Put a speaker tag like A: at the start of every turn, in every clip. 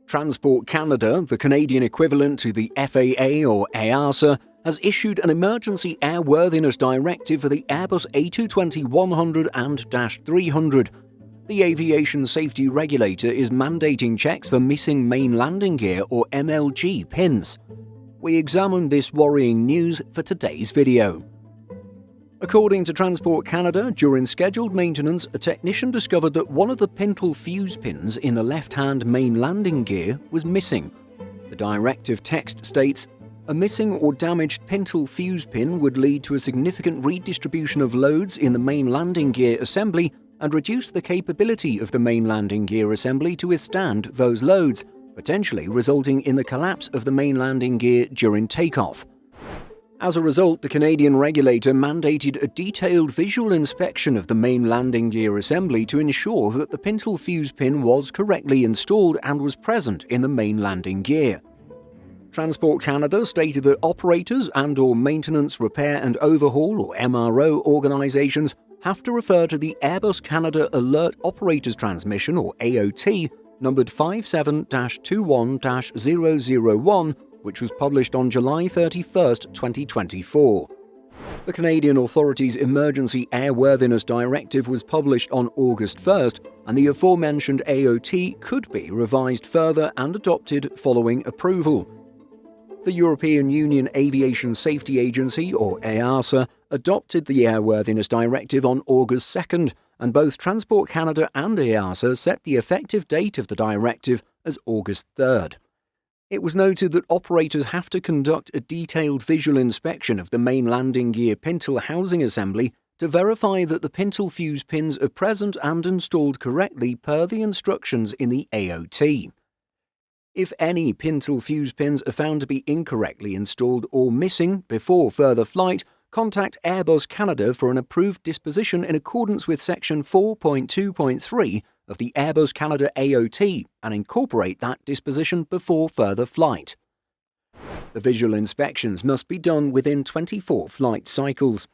A: Transport Canada, the Canadian equivalent to the FAA or EASA, has issued an emergency airworthiness directive for the Airbus A220-100 and -300. The aviation safety regulator is mandating checks for missing main landing gear or MLG pins. We examine this worrying news for today's video. According to Transport Canada, during scheduled maintenance, a technician discovered that one of the pintle fuse pins in the left-hand main landing gear was missing. The directive text states, "A missing or damaged pintle fuse pin would lead to a significant redistribution of loads in the main landing gear assembly and reduce the capability of the main landing gear assembly to withstand those loads, potentially resulting in the collapse of the main landing gear during takeoff." As a result, the Canadian regulator mandated a detailed visual inspection of the main landing gear assembly to ensure that the pintle fuse pin was correctly installed and was present in the main landing gear. Transport Canada stated that operators and/or maintenance, repair and overhaul or MRO organisations have to refer to the Airbus Canada Alert Operators Transmission or AOT numbered 57-21-001, which was published on July 31, 2024. The Canadian Authority's Emergency Airworthiness Directive was published on August 1st, and the aforementioned AOT could be revised further and adopted following approval. The European Union Aviation Safety Agency, or EASA, adopted the Airworthiness Directive on August 2nd, and both Transport Canada and EASA set the effective date of the directive as August 3rd. It was noted that operators have to conduct a detailed visual inspection of the main landing gear pintle housing assembly to verify that the pintle fuse pins are present and installed correctly per the instructions in the AOT. If any pintle fuse pins are found to be incorrectly installed or missing before further flight, contact Airbus Canada for an approved disposition in accordance with Section 4.2.3 of the Airbus Canada AOT and incorporate that disposition before further flight. The visual inspections must be done within 24 flight cycles.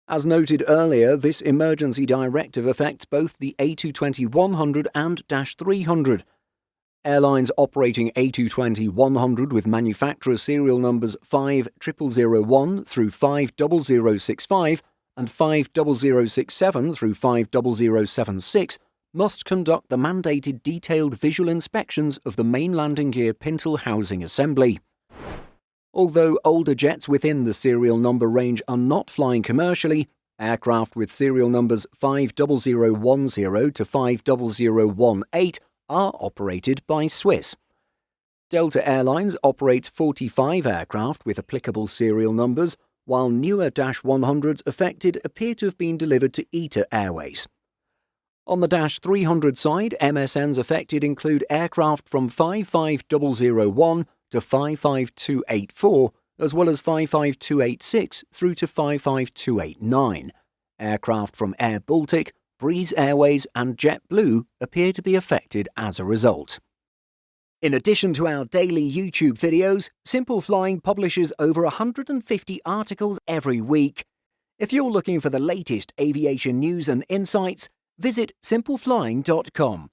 A: As noted earlier, this emergency directive affects both the A220-100 and -300. Airlines operating A220-100 with manufacturer serial numbers 5001 through 50065 and 50067 through 50076 must conduct the mandated detailed visual inspections of the main landing gear pintle housing assembly. Although older jets within the serial number range are not flying commercially, aircraft with serial numbers 50010 to 50018 are operated by Swiss. Delta Airlines operates 45 aircraft with applicable serial numbers, while newer -100s affected appear to have been delivered to ITA Airways. On the -300 side, MSNs affected include aircraft from 55001 to 55284, as well as 55286 through to 55289. Aircraft from Air Baltic, Breeze Airways and JetBlue appear to be affected as a result. In addition to our daily YouTube videos, Simple Flying publishes over 150 articles every week. If you're looking for the latest aviation news and insights, visit simpleflying.com.